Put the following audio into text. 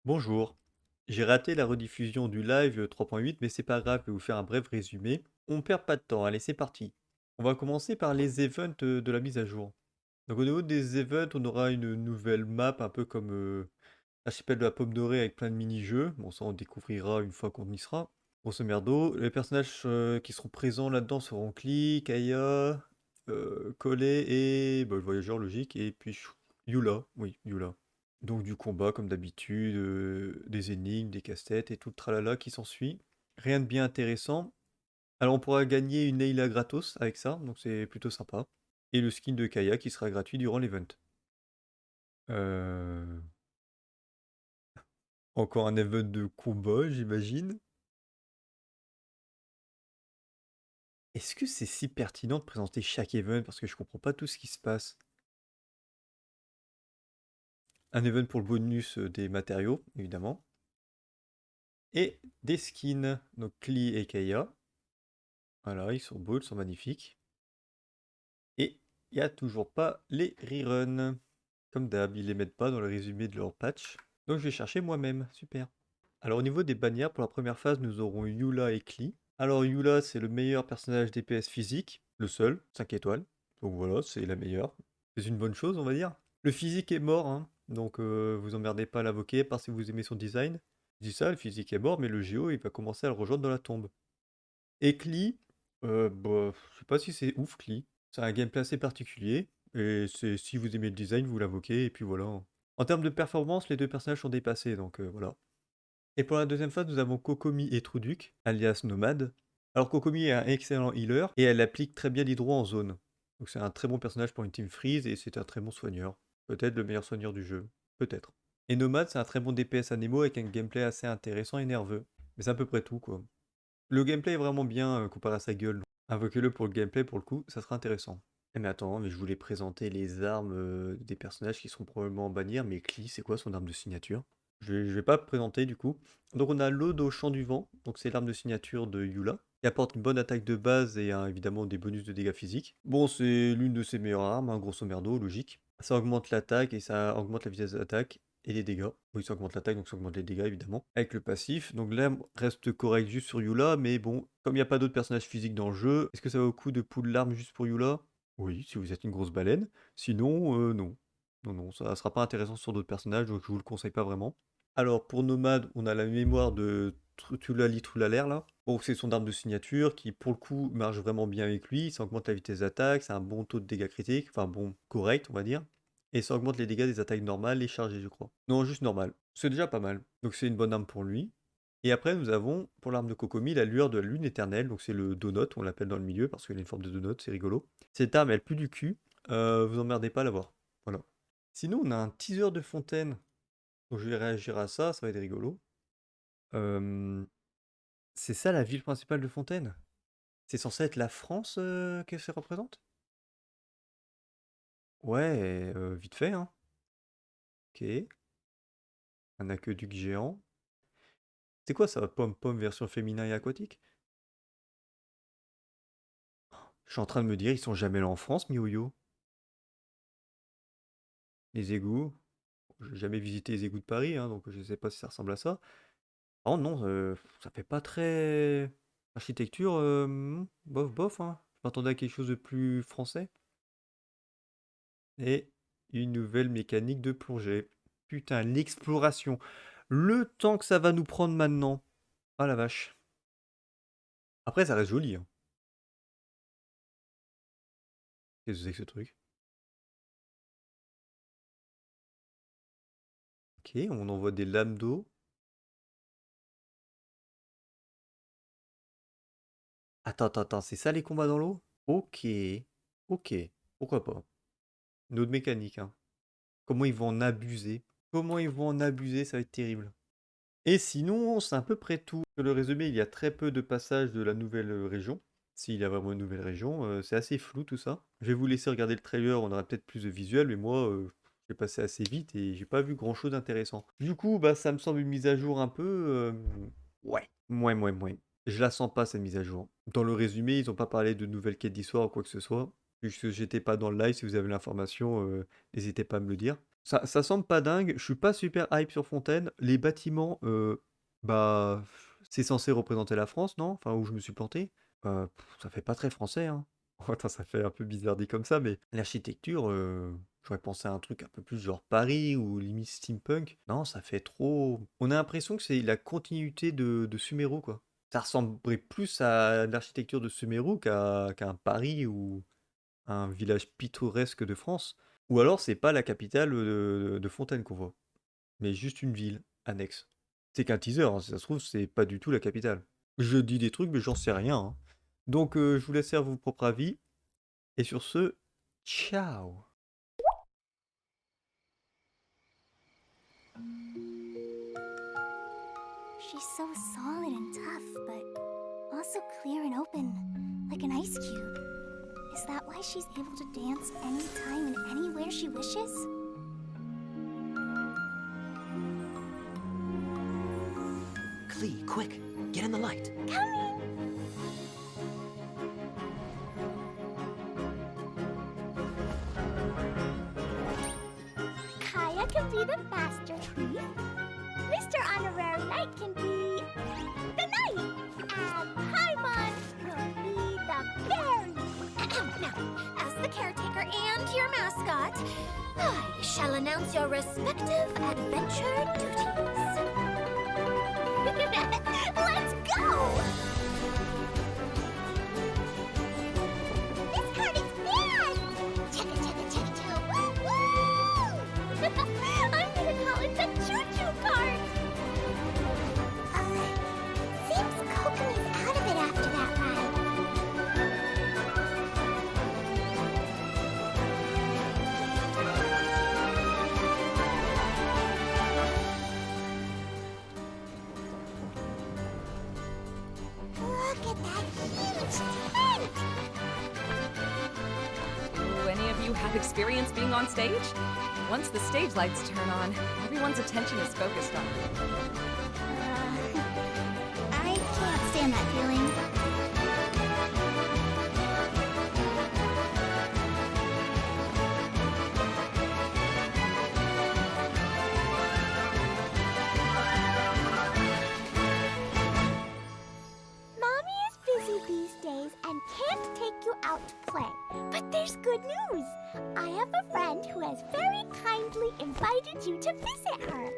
Bonjour. J'ai raté la rediffusion du live 3.8, mais c'est pas grave, je vais vous faire un bref résumé. On perd pas de temps, allez, c'est parti. On va commencer par les events de la mise à jour. Donc au niveau des events, on aura une nouvelle map, un peu comme l'archipel de la Pomme Dorée avec plein de mini-jeux. Bon, ça on découvrira une fois qu'on y sera. Grosso merdo, les personnages qui seront présents là-dedans seront Klee, Kaya, Collet et bah, le voyageur logique, et puis Yula, oui, Yula. Donc du combat comme d'habitude, des énigmes, des casse-têtes et tout le tralala qui s'ensuit. Rien de bien intéressant. Alors on pourra gagner une Leila gratos avec ça, donc c'est plutôt sympa. Et le skin de Kaya qui sera gratuit durant l'event. Euh, Encore un event de combat, j'imagine. Est-ce que c'est si pertinent de présenter chaque event parce que je comprends pas tout ce qui se passe? Un event pour le bonus des matériaux, évidemment. Et des skins, donc Klee et Kaya. Voilà, ils sont beaux, ils sont magnifiques. Et il n'y a toujours pas les reruns. Comme d'hab, ils les mettent pas dans le résumé de leur patch. Donc je vais chercher moi-même, super. Alors au niveau des bannières, pour la première phase, nous aurons Eula et Klee. Alors Eula, c'est le meilleur personnage DPS physique, le seul, 5 étoiles. Donc voilà, c'est la meilleure. C'est une bonne chose, on va dire. Le physique est mort, hein, donc vous emmerdez pas à l'invoquer, à part si vous aimez son design. Je dis ça, le physique est mort, mais le Géo, il va commencer à le rejoindre dans la tombe. Et Klee, bah, je sais pas si c'est ouf, Klee. C'est un gameplay assez particulier, et c'est si vous aimez le design, vous l'invoquez, et puis voilà. En termes de performance, les deux personnages sont dépassés, donc voilà. Et pour la deuxième phase, nous avons Kokomi et Truduk, alias Nomade. Alors Kokomi est un excellent healer, et elle applique très bien l'hydro en zone. Donc c'est un très bon personnage pour une team freeze, et c'est un très bon soigneur. Peut-être le meilleur soigneur du jeu. Peut-être. Et Nomade, c'est un très bon DPS Anemo avec un gameplay assez intéressant et nerveux. Mais c'est à peu près tout, quoi. Le gameplay est vraiment bien comparé à sa gueule. Invoquez-le pour le gameplay, pour le coup, ça sera intéressant. Eh mais attends, mais je voulais présenter les armes des personnages qui seront probablement en bannière, mais Klee, c'est quoi son arme de signature? Je vais pas présenter du coup. Donc on a l'Ode au chant du vent, donc c'est l'arme de signature de Yula, qui apporte une bonne attaque de base et évidemment des bonus de dégâts physiques. Bon, c'est l'une de ses meilleures armes, hein, grosso merdo, logique. Ça augmente l'attaque et ça augmente la vitesse d'attaque et les dégâts. Oui, ça augmente l'attaque, donc ça augmente les dégâts évidemment. Avec le passif, donc l'arme reste correct juste sur Yula, mais bon, comme il n'y a pas d'autres personnages physiques dans le jeu, est-ce que ça vaut le coup de pull l'arme juste pour Yula? Oui, si vous êtes une grosse baleine. Sinon, non. Non, non, ça sera pas intéressant sur d'autres personnages, donc je vous le conseille pas vraiment. Alors, pour Nomade, on a la mémoire de Trulali Trulaler, là. Bon, c'est son arme de signature qui, pour le coup, marche vraiment bien avec lui. Ça augmente la vitesse d'attaque, c'est un bon taux de dégâts critiques, enfin bon, correct, on va dire. Et ça augmente les dégâts des attaques normales et chargées, je crois. Non, juste normal. C'est déjà pas mal. Donc c'est une bonne arme pour lui. Et après, nous avons, pour l'arme de Kokomi, la lueur de la lune éternelle. Donc c'est le donut, on l'appelle dans le milieu, parce qu'il a une forme de donut, c'est rigolo. Cette arme, elle pue du cul. Vous emmerdez pas à l'avoir. Voilà. Sinon, on a un teaser de fontaine. Donc je vais réagir à ça, ça va être rigolo. Euh, c'est ça la ville principale de Fontaine? C'est censé être la France que ça représente? Ouais, vite fait, hein. Ok. Un aqueduc géant. C'est quoi ça, Pom-Pom version féminin et aquatique? Je suis en train de me dire, ils sont jamais là en France, MiYoYo. Les égouts. J'ai jamais visité les égouts de Paris, hein, donc je sais pas si ça ressemble à ça. Oh non, ça fait pas très... Architecture, bof bof, hein. Je m'attendais à quelque chose de plus français. Et une nouvelle mécanique de plongée. Putain, l'exploration. Le temps que ça va nous prendre maintenant. Ah la vache. Après, ça reste joli, hein. Qu'est-ce que c'est que ce truc? Ok, on envoie des lames d'eau. Attends, attends, attends, c'est ça les combats dans l'eau? Ok, ok, pourquoi pas. Une autre mécanique, hein. Comment ils vont en abuser? Comment ils vont en abuser, ça va être terrible. Et sinon, c'est à peu près tout. Sur le résumé, il y a très peu de passages de la nouvelle région. S'il y a vraiment une nouvelle région, c'est assez flou tout ça. Je vais vous laisser regarder le trailer, on aura peut-être plus de visuels, mais moi, j'ai passé assez vite et j'ai pas vu grand-chose d'intéressant. Du coup, bah, ça me semble une mise à jour un peu... Ouais, ouais. Je la sens pas cette mise à jour. Dans le résumé, ils ont pas parlé de nouvelles quêtes d'histoire ou quoi que ce soit. Puisque j'étais pas dans le live, si vous avez l'information, n'hésitez pas à me le dire. Ça semble pas dingue. Je suis pas super hype sur Fontaine. Les bâtiments, bah, c'est censé représenter la France, non? Enfin, où je me suis planté. Ça fait pas très français, hein. Attends, ça fait un peu bizarre dit comme ça, mais l'architecture, j'aurais pensé à un truc un peu plus genre Paris ou limite steampunk. Non, ça fait trop. On a l'impression que c'est la continuité de Sumeru, quoi. Ça ressemblerait plus à l'architecture de Sumeru qu'à un Paris ou un village pittoresque de France. Ou alors, c'est pas la capitale de Fontaine qu'on voit, mais juste une ville annexe. C'est qu'un teaser, hein, si ça se trouve, c'est pas du tout la capitale. Je dis des trucs, mais j'en sais rien, hein. Donc, je vous laisse faire vos propres avis. Et sur ce, ciao! She's so solid and tough, but also clear and open, like an ice cube. Is that why she's able to dance anytime and anywhere she wishes? Klee, quick, get in the light. Coming! Kaya can be the master tree. Mr. Honorary Knight can be the knight. And Paimon will be the fairy. Now, as the caretaker and your mascot, I shall announce your respective adventure duties. Let's go! This card is fast! Chugga, chugga, chugga, chugga, woo, woo! I'm gonna call it the choo-choo card! Seems Kokomi's out of it after that ride. Look at that huge tent! Do any of you have experience being on stage? Once the stage lights turn on, everyone's attention is focused on it. I can't stand that feeling. Mommy is busy these days and can't take you out to play. But there's good news. I have a friend who has very kindly invited you to visit her.